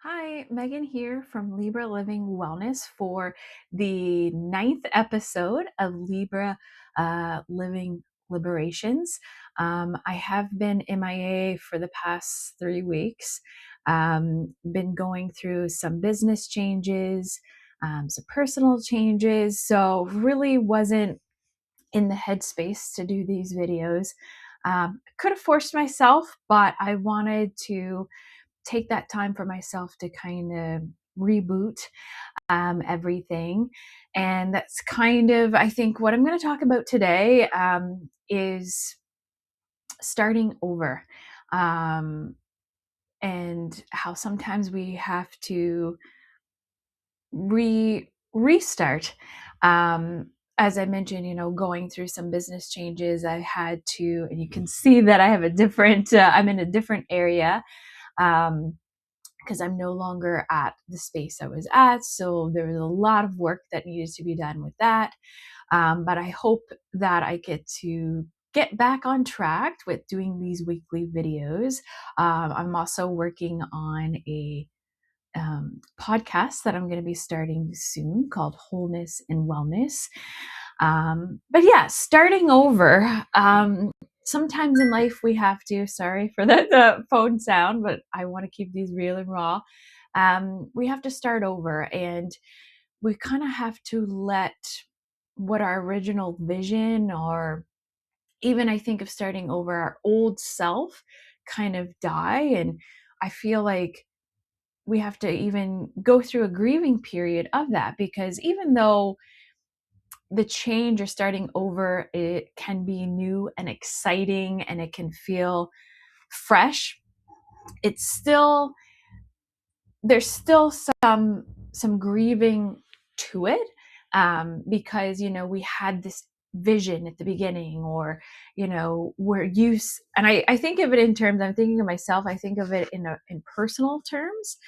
Hi, Megan here from Libra Living Wellness for the 9th episode of Libra Living Liberations. I have been MIA for the past 3 weeks. Been going through some business changes, some personal changes, so really wasn't in the headspace to do these videos. Could have forced myself, but I wanted to take that time for myself to kind of reboot everything. And that's kind of, I think, what I'm going to talk about today is starting over, um, and how sometimes we have to restart. As I mentioned, going through some business changes, I had to, and you can see that I have a different, I'm in a different area. Um, because I'm no longer at the space I was at. So there was a lot of work that needed to be done with that. But I hope that I get to get back on track with doing these weekly videos. I'm also working on a podcast that I'm going to be starting soon called Wholeness and Wellness. But yeah, starting over. Sometimes in life we have to, sorry for that phone sound, but I want to keep these real and raw. We have to start over, and we kind of have to let what our original vision, or even I think of starting over, our old self kind of die. And I feel like we have to even go through a grieving period of that, because even though the change or starting over, it can be new and exciting and it can feel fresh, it's still, there's still some grieving to it, because we had this vision at the beginning, or we're used, and I think of it in terms, I'm thinking of myself, I think of it in personal terms.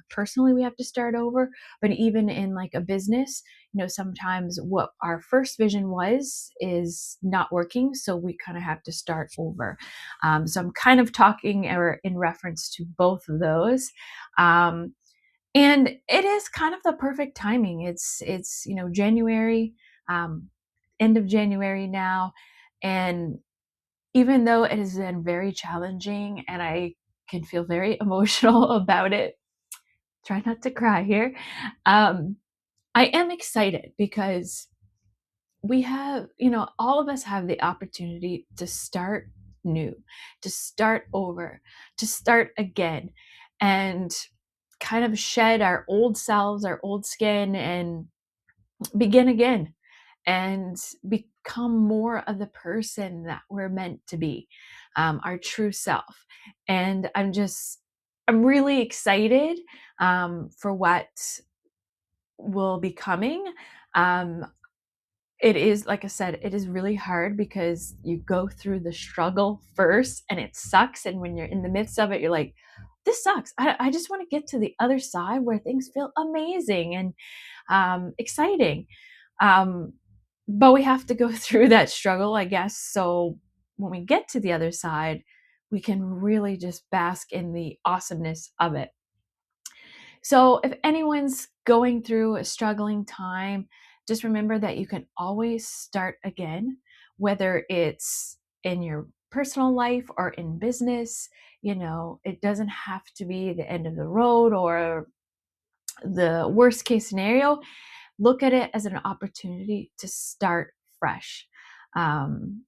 Personally, we have to start over, but even in like a business, sometimes what our first vision was is not working, so we kind of have to start over. So I'm kind of talking or in reference to both of those. um, and it is kind of the perfect timing. It's January, um, end of January now, and even though it has been very challenging and I can feel very emotional about it, try not to cry here. um, I am excited because we have, all of us have the opportunity to start new, to start over, to start again, and kind of shed our old selves, our old skin, and begin again and become more of the person that we're meant to be, our true self. And I'm really excited for what will be coming. Um, it is, like I said, it is really hard because you go through the struggle first and it sucks. And when you're in the midst of it, you're like, this sucks. I just want to get to the other side where things feel amazing and exciting. Um, but we have to go through that struggle, I guess. So when we get to the other side, we can really just bask in the awesomeness of it. So if anyone's going through a struggling time, just remember that you can always start again, whether it's in your personal life or in business. It doesn't have to be the end of the road or the worst case scenario. Look at it as an opportunity to start fresh. Um,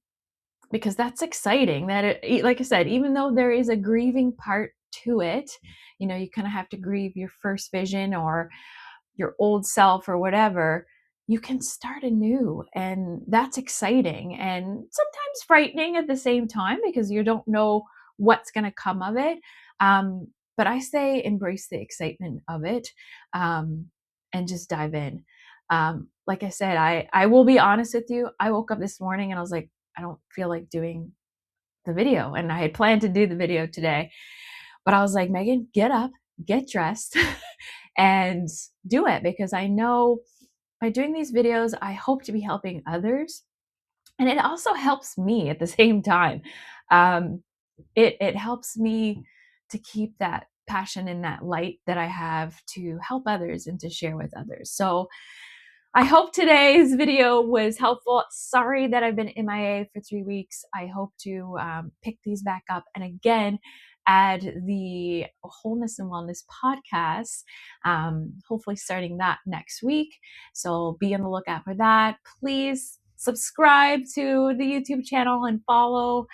because that's exciting, that like I said, even though there is a grieving part to it, you kind of have to grieve your first vision or your old self or whatever. You can start anew, and that's exciting and sometimes frightening at the same time because you don't know what's going to come of it. But I say embrace the excitement of it, um, and just dive in. Like I said, I will be honest with you, I woke up this morning and I was like, I don't feel like doing the video. And I had planned to do the video today, but I was like, Megan, get up, get dressed, and do it, because I know by doing these videos, I hope to be helping others. And it also helps me at the same time. Um, it helps me to keep that passion and that light that I have to help others and to share with others. So I hope today's video was helpful. Sorry that I've been MIA for 3 weeks. I hope to pick these back up. And again, add the Wholeness and Wellness podcast, hopefully starting that next week. So be on the lookout for that. Please subscribe to the YouTube channel and follow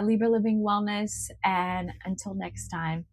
Libra Living Wellness. And until next time,